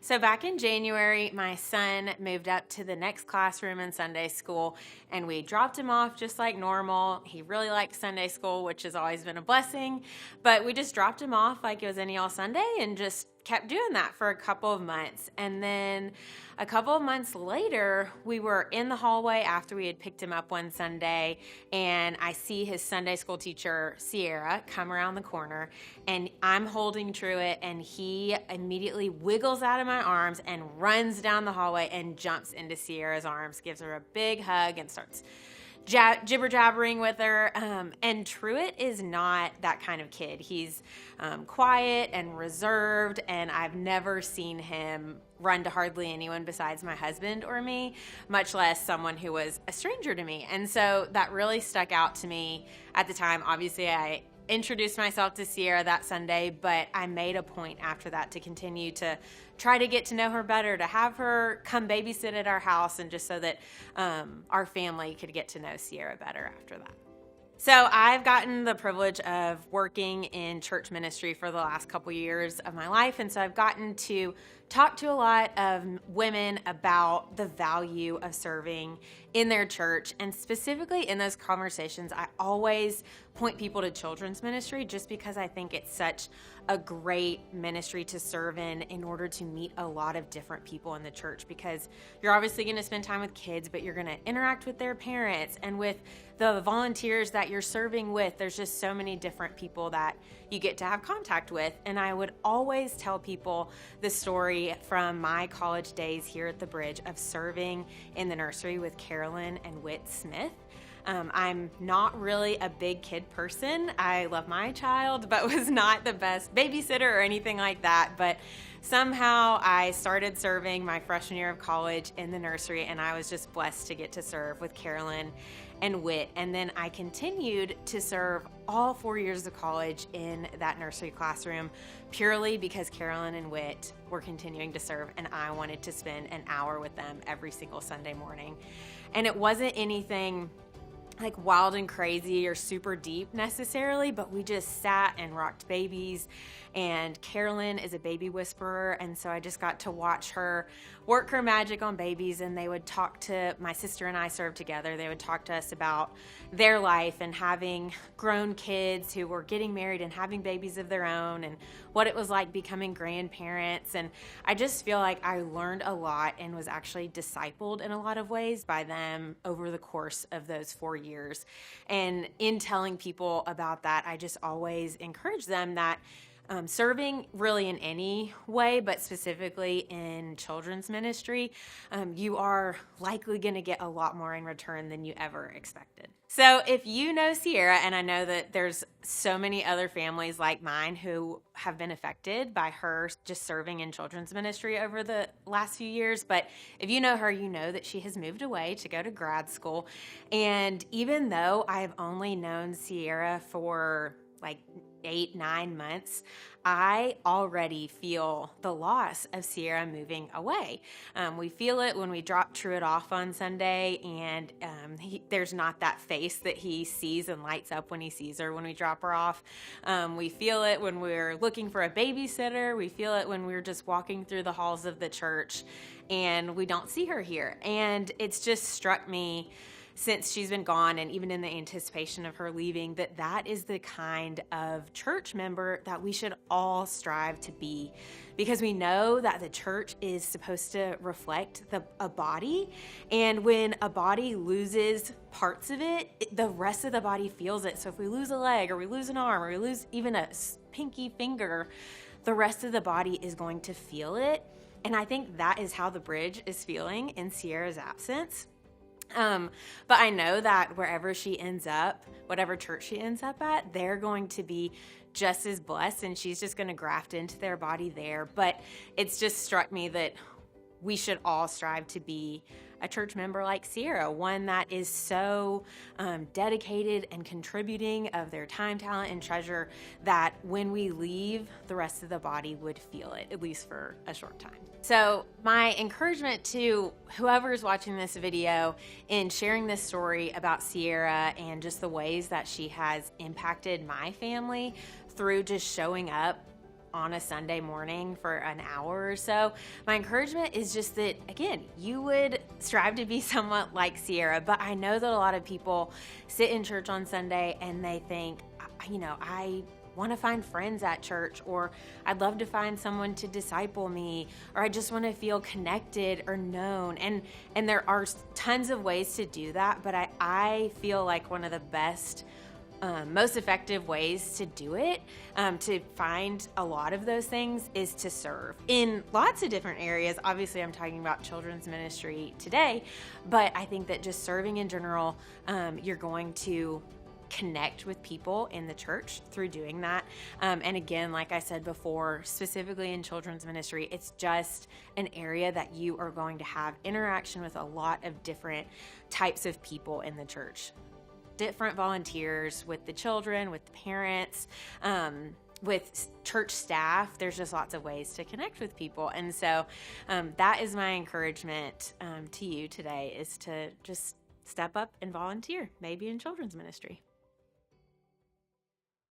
So back in January, my son moved up to the next classroom in Sunday school, and we dropped him off just like normal. He really liked Sunday school, which has always been a blessing, but we just dropped him off like it was any all Sunday and just kept doing that for a couple of months. And then a couple of months later, we were in the hallway after we had picked him up one Sunday, and I see his Sunday school teacher, Sierra, come around the corner, and I'm holding Truett, and he immediately wiggles out of my arms and runs down the hallway and jumps into Sierra's arms, gives her a big hug, and starts jibber-jabbering with her. And Truett is not that kind of kid. He's quiet and reserved, and I've never seen him run to hardly anyone besides my husband or me, much less someone who was a stranger to me. And so that really stuck out to me at the time. Obviously, I introduced myself to Sierra that Sunday, but I made a point after that to continue to try to get to know her better, to have her come babysit at our house, and just so that our family could get to know Sierra better after that. So I've gotten the privilege of working in church ministry for the last couple years of my life, and so I've gotten to talk to a lot of women about the value of serving in their church. And specifically in those conversations, I always point people to children's ministry just because I think it's such a great ministry to serve in order to meet a lot of different people in the church, because you're obviously going to spend time with kids, but you're going to interact with their parents and with the volunteers that you're serving with. There's just so many different people that you get to have contact with. And I would always tell people the story from my college days here at the Bridge of serving in the nursery with Carolyn and Whit Smith. I'm not really a big kid person. I love my child, but was not the best babysitter or anything like that. But somehow I started serving my freshman year of college in the nursery, and I was just blessed to get to serve with Carolyn and Whit. And then I continued to serve all 4 years of college in that nursery classroom purely because Carolyn and Whit were continuing to serve, and I wanted to spend an hour with them every single Sunday morning. And it wasn't anything like wild and crazy or super deep necessarily, but we just sat and rocked babies. And Carolyn is a baby whisperer, and so I just got to watch her work her magic on babies. And they would talk to my sister and I served together. They would talk to us about their life and having grown kids who were getting married and having babies of their own, and what it was like becoming grandparents. And I just feel like I learned a lot and was actually discipled in a lot of ways by them over the course of those 4 years. And in telling people about that, I just always encourage them that serving really in any way, but specifically in children's ministry, you are likely going to get a lot more in return than you ever expected. So if you know Sierra, and I know that there's so many other families like mine who have been affected by her just serving in children's ministry over the last few years, but if you know her, you know that she has moved away to go to grad school. And even though I've only known Sierra for like 8-9 months, I already feel the loss of Sierra moving away. We feel it when we drop Truett off on Sunday, and there's not that face that he sees and lights up when he sees her when we drop her off. We feel it when we're looking for a babysitter. We feel it when we're just walking through the halls of the church and we don't see her here. And it's just struck me since she's been gone, and even in the anticipation of her leaving, that is the kind of church member that we should all strive to be, because we know that the church is supposed to reflect a body, and when a body loses parts of it, the rest of the body feels it. So if we lose a leg, or we lose an arm, or we lose even a pinky finger, the rest of the body is going to feel it. And I think that is how the Bridge is feeling in Sierra's absence. But I know that wherever she ends up, whatever church she ends up at, they're going to be just as blessed, and she's just going to graft into their body there. But it's just struck me that we should all strive to be a church member like Sierra, one that is so dedicated and contributing of their time, talent, and treasure that when we leave, the rest of the body would feel it, at least for a short time. So my encouragement to whoever's watching this video in sharing this story about Sierra and just the ways that she has impacted my family through just showing up on a Sunday morning for an hour or so, my encouragement is just that, again, you would strive to be somewhat like Sierra. But I know that a lot of people sit in church on Sunday and they think, I want to find friends at church, or I'd love to find someone to disciple me, or I just want to feel connected or known. And there are tons of ways to do that, but I feel like one of the best, most effective ways to do it, to find a lot of those things, is to serve in lots of different areas. Obviously, I'm talking about children's ministry today, but I think that just serving in general, you're going to connect with people in the church through doing that. And again, like I said before, specifically in children's ministry, it's just an area that you are going to have interaction with a lot of different types of people in the church. Different volunteers, with the children, with the parents, with church staff. There's just lots of ways to connect with people. And so that is my encouragement to you today, is to just step up and volunteer, maybe in children's ministry.